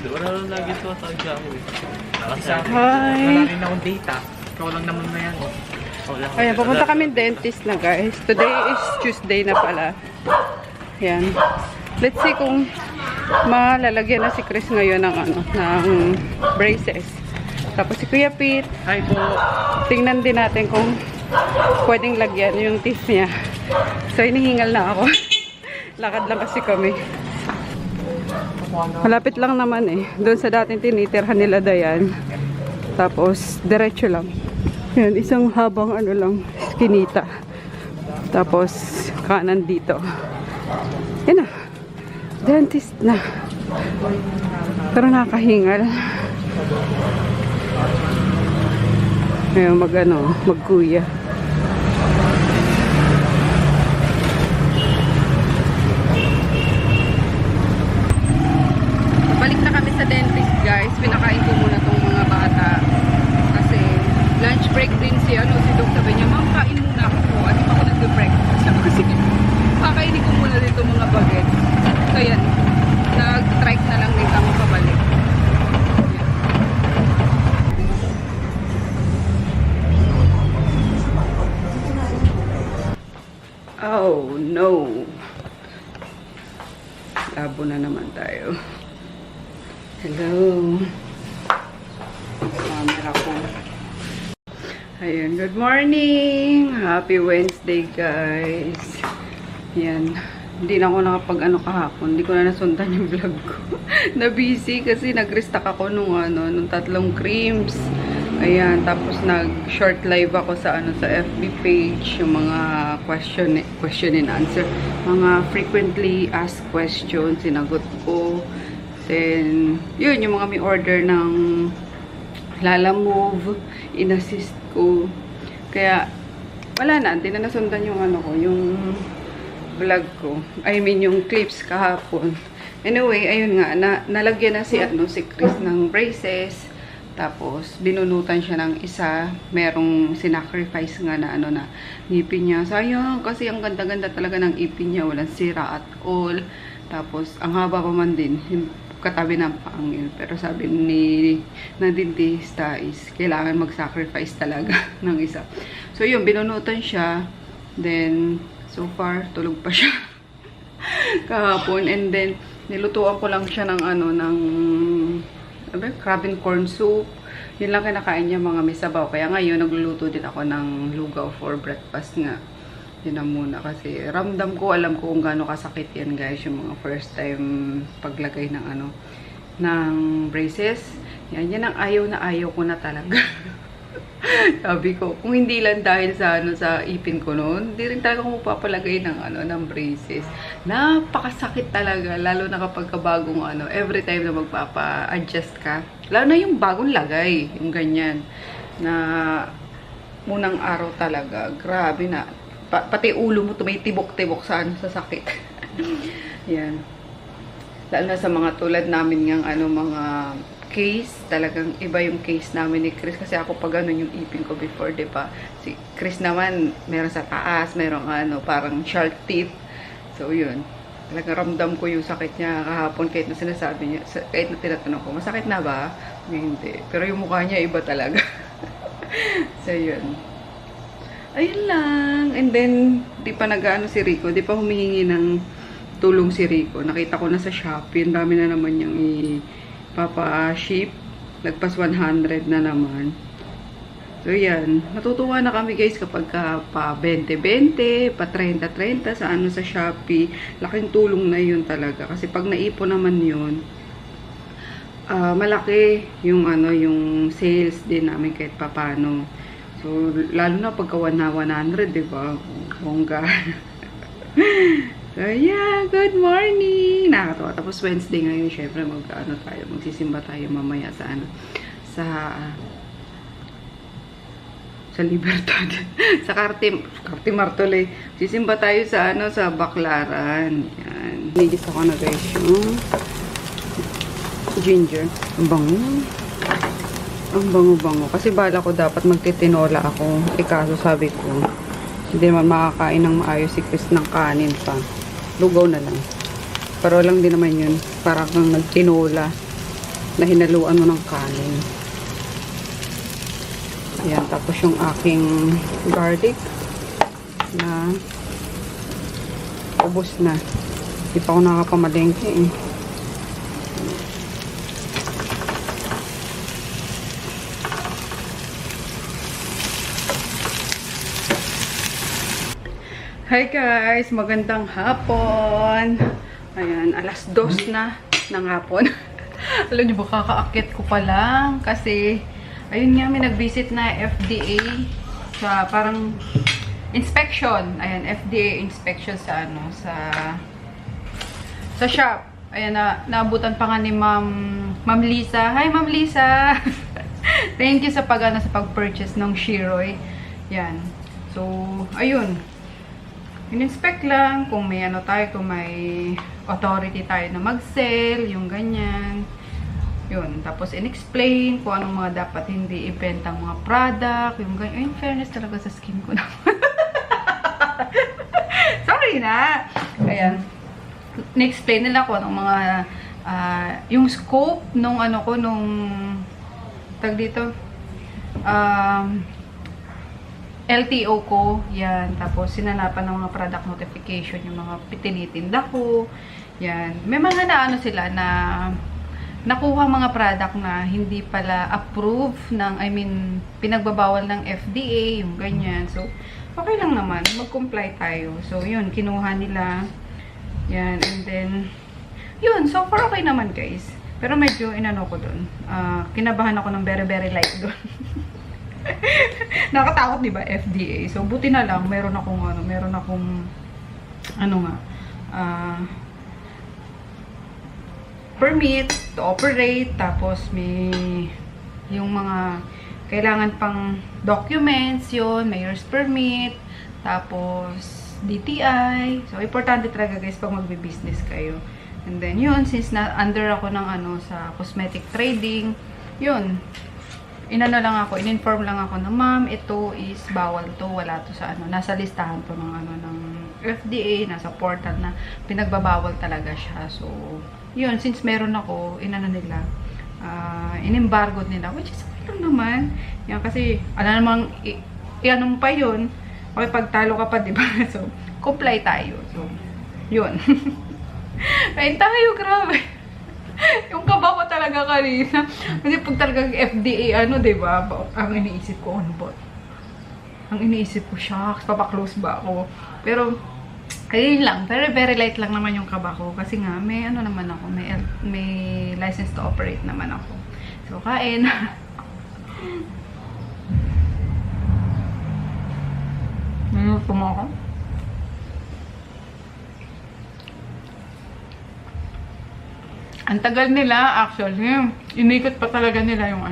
Wala lang lagi ito sa ako eh. Hi! Wala rin akong data. Ikaw lang naman na yan. Wala. Ayan, pupunta kami dentist na guys. Today is Tuesday na pala. Ayan. Let's see kung malalagyan na si Chris ngayon ng ano, ng braces. Tapos si Kuya Pete. Hi po. Tingnan din natin kung pwedeng lagyan yung teeth niya. So, inihingal na ako. Lakad lang kasi kami. Malapit lang naman eh. Doon sa dating tinitirhan nila Dayan. Tapos, diretso lang. Yan, isang habang ano lang, skinita. Tapos, kanan dito. Yan na. Dentist na. Pero nakahingal. Ngayon magkuya. Balik na kami sa dentist guys. Pinakain ko muna tong mga bata. Kasi lunch break din si Doc sabi niya, ma'am kain muna ako. At di pa ako nag-break. Sabi ko sige, kakainin ko muna dito mga baget. So yan, nag-trike na lang din kami pabalik. Oh no. Labo na naman tayo. Hello. Camera ko. Ayun, good morning. Happy Wednesday, guys. Yan. Hindi na ako nakapag-ano kahapon. Hindi ko na nasundan yung vlog ko. Na-busy kasi nag-restock ako nung 3 creams. Ayan, tapos nag-short live ako sa sa FB page, yung mga question and answer, mga frequently asked questions, sinagot ko. Then, yun, yung mga may order ng Lalamove, in-assist ko. Kaya, wala na, hindi na nasundan yung yung vlog ko. I mean, yung clips kahapon. Anyway, ayun nga, nalagyan na si Chris ng braces. Tapos, binunutan siya ng isa. Merong sinacrifice nga na na ngipin niya. Sayang, kasi ang ganda-ganda talaga ng ipin niya. Walang sira at all. Tapos, ang haba pa man din. Katabi ng pangil. Pero sabi ng dentista is, kailangan mag-sacrifice talaga ng isa. So, yun, binunutan siya. Then, so far, tulog pa siya. Kahapon. And then, nilutuan ko lang siya ng crab and corn soup. Yun lang kinakain niya, mga may sabaw. Kaya ngayon, nagluluto din ako ng lugaw for breakfast nga. Yun na muna. Kasi ramdam ko, alam ko kung gaano kasakit yan guys. Yung mga first time paglagay ng ng braces. Yan ang ayaw na ayaw ko na talaga. Sabi ko, kung hindi lang dahil sa ipin ko noon, hindi rin talaga ako magpapalagay ng braces. Napakasakit talaga, lalo na kapag bagong every time na magpapa-adjust ka. Lalo na yung bagong lagay, yung ganyan. Na munang araw talaga, grabe na. Pati ulo mo tumitibok-tibok sa sakit. Yan. Lalo na sa mga tulad namin ng mga case, talagang iba yung case namin ni Chris kasi ako pag yung ipin ko before, diba? Si Chris naman, meron sa taas, meron parang shark teeth. So, yun. Talagang ramdam ko yung sakit niya kahapon kahit na sinasabi niya, kahit na tinatanong ko, masakit na ba? Hindi. Pero yung mukha niya iba talaga. So, yun. Ayun lang. And then, di pa si Rico, di pa humihingi ng tulong si Rico. Nakita ko na sa Shopee, ang dami na naman yung papa-ship. Nagpas 100 na naman. So, yan. Natutuwa na kami guys kapag pa 20-20, pa 30-30 sa sa Shopee. Laking tulong na yun talaga. Kasi pag naipon naman yun, malaki yung yung sales din namin kahit papano. So, lalo na pagka 100, diba? Bongga. So, yeah, good morning! Nakakatawa. Tapos Wednesday ngayon, syempre, tayo, magsisimba tayo mamaya sa Libertad. Sa Carte Martole. Sisimba tayo sa sa Baclaran. Yan. Nigis ako na guys yung ginger. Ang bango. Ang bango-bango. Kasi bala ko dapat magtitinola ako. Kaso sabi ko, hindi naman makakain ng maayos si Chris ng kanin pa. Lugaw na lang. Pero lang din naman yun. Para kang nagtinola. na hinaluan mo ng kanin. Ayan, tapos yung aking garlic na ubos na. Hindi pa ako nakapamalengke eh. Hi guys! Magandang hapon! Ayan, alas 2 na ng hapon. Alam niyo ba, kakaakit ko pa lang kasi ayun nga, may nag-visit na FDA sa parang inspection. Ayan, FDA inspection sa ano, sa shop. Ayan, naabutan pa nga ni Ma'am Lisa. Hi Ma'am Lisa! Thank you sa sa pag-purchase ng Shiroy. Yan. So, ayun. In-inspect lang kung may ano tayo, kung may authority tayo na mag-sell, yung ganyan. Yun. Tapos, in-explain kung anong mga dapat hindi ibentang mga product, yung ganyan. In fairness talaga sa skin ko naman. Sorry na! Ayan. In-explain nila kung anong mga, yung scope nung ano ko, nung, tag dito, LTO ko, yan. Tapos, sinanapan ng mga product notification, yung mga tinitinda ko. Yan. May mga na ano sila na nakuha mga product na hindi pala approve ng, I mean, pinagbabawal ng FDA, yung ganyan. So, okay lang naman. Mag-comply tayo. So, yun. Kinuha nila. Yan. And then, yun. So far, okay naman, guys. Pero medyo inano ko dun. Kinabahan ako ng very light dun. Nakatakot, di ba, FDA. So, buti na lang, meron akong permit to operate, tapos may yung mga kailangan pang documents, yun, mayor's permit, tapos DTI. So, importante talaga, guys, pag magbe-business kayo. And then, yun, since na under ako ng sa cosmetic trading, yun, in-inform lang ako na, ma'am, ito is bawal to, wala to sa nasa listahan to ng FDA, nasa portal na pinagbabawal talaga siya. So, yun, since meron ako, nila, in-embargo nila, which is okay lang naman. Yan, kasi, namang, i-ano pa yun, okay, pagtalo ka pa, diba? So, comply tayo. So, yun. Ayun tayo, grabe. Yung kaba ko talaga kanina. Kasi pag talagang FDA, diba? Ang iniisip ko, ano ba? Ang iniisip ko, shucks, papaklose ba ako? Pero, ayun lang. Very light lang naman yung kaba ko. Kasi nga, may naman ako. May license to operate naman ako. So, kain. Minuto mo ako. Ang tagal nila, actually. Inikot pa talaga nila yung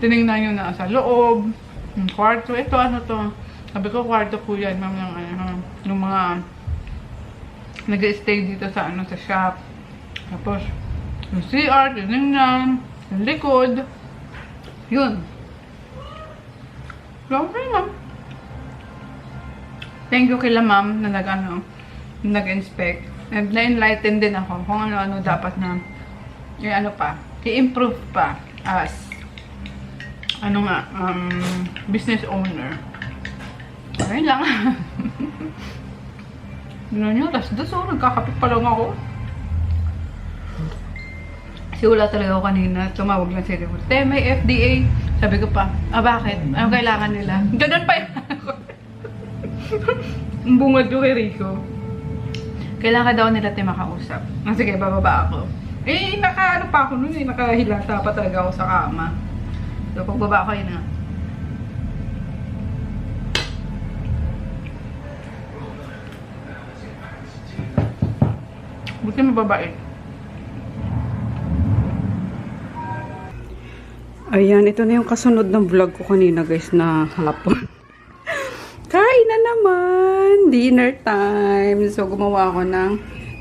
tinignan yung nasa loob, yung kwarto. Ito, to? Sabi ko, kwarto po yan, ma'am, yung mga nag-stay dito sa sa shop. Tapos, yung CR, tinignan, yung likod. Yun. Okay, ma'am. Thank you kila ma'am na nag-inspect. And na-enlighten din ako kung ano dapat na i-improve pa as business owner. Ayun lang. Yun nyo, nagkakapit pa lang ako. Kasi wala talaga ako kanina. Tumawag lang sila. May FDA. Sabi ko pa, bakit? Anong kailangan nila? Ganun pa yun. Ang bungad ko kay Rico. Kailangan daw nila makausap. Sige, bababa ako. Naka pa ako nun nakahilata pa talaga ako sa kama. So, pagbaba ko yun nga. Buti mababait. Ayan, ito na yung kasunod ng vlog ko kanina, guys, na hapon. Kain na naman! Dinner time! So, gumawa ako ng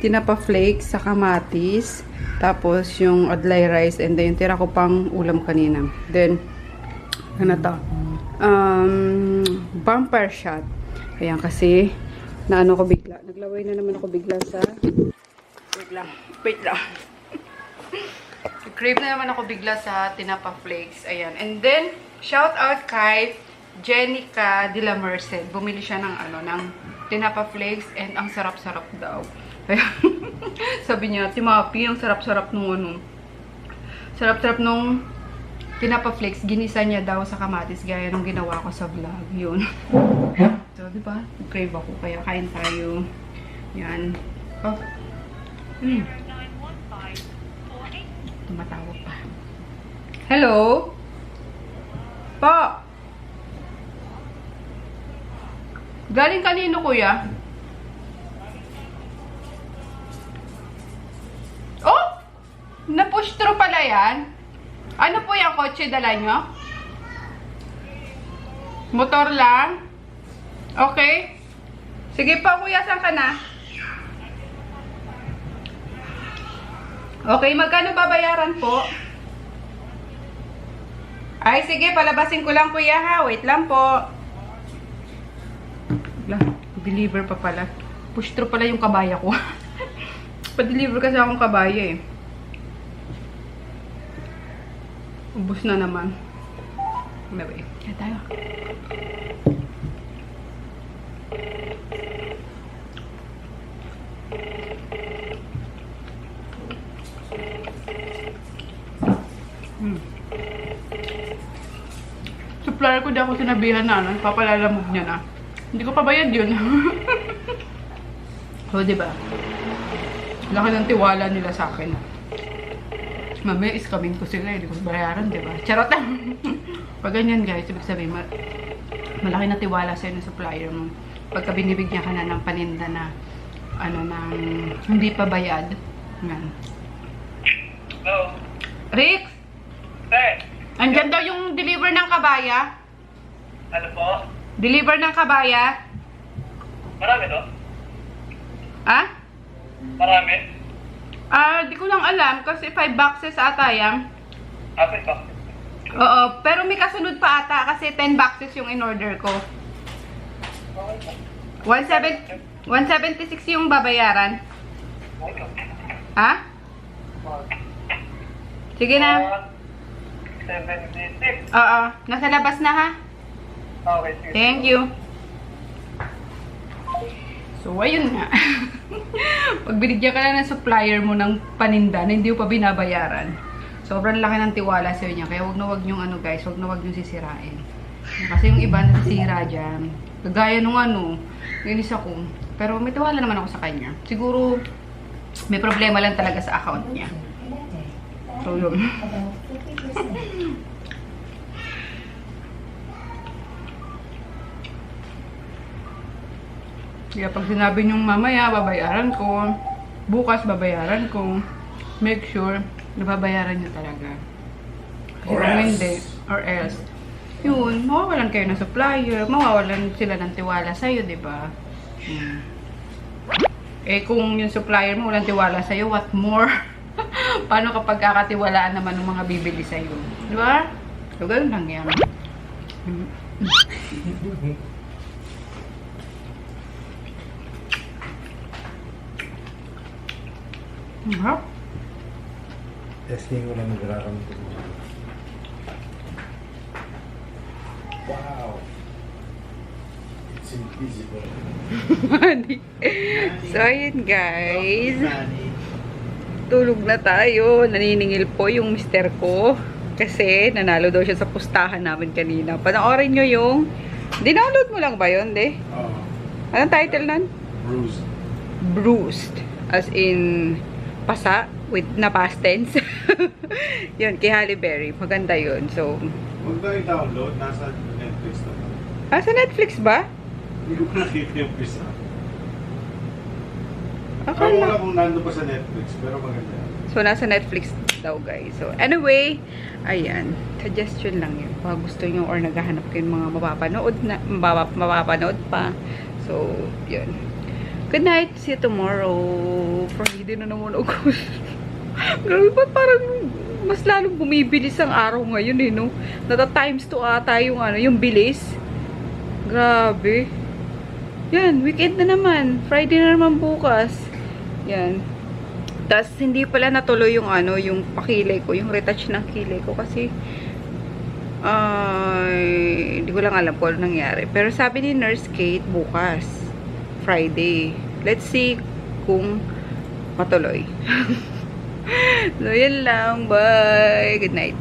tinapa flakes sa kamatis. Tapos, yung adlay rice. And then, tira ko pang ulam kanina. Then, vampire shot. Ayan, kasi, naano ko bigla. Naglaway na naman ako bigla sa... Wait lang. Crave na naman ako bigla sa tinapa flakes. Ayan. And then, shout out kay Jenica de la Merced. Bumili siya ng ng tinapa flakes and ang sarap-sarap daw. Kaya, sabi niya, Timapi, ang sarap-sarap nung sarap-sarap nung tinapa flakes. Ginisa niya daw sa kamatis gaya nung ginawa ko sa vlog. Yun. So, diba? Crave ako. Kaya kain tayo. Yan. Oh. Tumatawag pa. Hello? Po? Galing kanino, kuya? Oh! Na-push through pala yan? Ano po yung kotse dala nyo? Motor lang? Okay. Sige po, kuya. Saan ka na? Okay, magkano babayaran po? Ay, sige, palabasin ko lang, kuya, ha? Wait lang po. Deliver pa pala. Push through pala yung kabaya ko. Pa-deliver kasi akong kabaya, eh. Ubus na naman. Anyway, kaya tayo. Supplier ko di ako sinabihan na, papalalamog niya na. Hindi ko pa bayad yun. So, diba? Laki ng tiwala nila sa akin. Mamaya is coming ko sila, hindi ko bayaran, diba? Charot lang. Pag ganyan, guys, ibig sabihin, malaki na tiwala sa'yo ng supplier mo. Pagka binibigyan ka na ng paninda na, ng hindi pa bayad. Yan. Hello? Rick! Hey! Andyan daw yung deliver ng kabaya. Ano po? Deliver ng kabaya. Marami to? Ha? Marami? Di ko lang alam kasi 5 boxes ata yan. Ape pa. Oo, pero may kasunod pa ata kasi 10 boxes yung in-order ko. 176 yung babayaran. Ha? Sige na. 76. Oo, nasa labas na ha. Okay, sige. Thank you. So, ayun nga. Pag binigyan ka na ng supplier mo ng paninda na hindi mo pa binabayaran, sobrang laki ng tiwala sa inyo. Kaya wag niyong guys, wag niyong sisirain. Kasi yung iba nasisira dyan. Kagaya nung inis ako. Pero may tiwala naman ako sa kanya. Siguro, may problema lang talaga sa account niya. So, yun. Kaya pag sinabi niyong mamaya, babayaran ko. Bukas, babayaran ko. Make sure na babayaran niyo talaga. Kasi kung hindi, or else, yun, mawawalan kayo ng supplier, mawawalan sila ng tiwala sa'yo, diba? Eh, kung yung supplier mo walang tiwala sa'yo, what more? Paano kapag kakatiwalaan naman ng mga bibili sa'yo? Diba? So, ganun lang yan. Harap. Testing ko lang nagkakaroon ko. Wow! It's invisible. So, ayun guys. Tulog na tayo. Naniningil po yung mister ko. Kasi nanalo daw siya sa pustahan namin kanina. Panoorin nyo yung... Dinownload mo lang ba yun, de? Oh. Anong title nun? Bruised. Bruised. As in... pasa with na past tense. Yun, kay Halle Berry. Maganda yun. So, Huwag na i-download. Nasa Netflix na ba? sa Netflix ba? Hindi ko nakita yung pisa. Akala. Wala kung nando pa sa Netflix, pero maganda yan. So, nasa Netflix daw, guys. So, anyway, ayan. Suggestion lang yun. Kung gusto nyo or naghahanap kayo ng mga mapapanood pa. So, yun. Good night. See you tomorrow. Friday na naman ako. Grabe ba? Parang mas lalong bumibilis ang araw ngayon, eh, no? Nata-times 2 ata yung bilis. Grabe. Yan, weekend na naman. Friday na naman bukas. Yan. Tas hindi pala natuloy yung ano, yung pakilay ko, yung retouch ng kilay ko kasi hindi ko lang alam kung ano nangyari. Pero sabi ni Nurse Kate, bukas, Friday. Let's see kung matuloy. So, yun lang. Bye! Good night.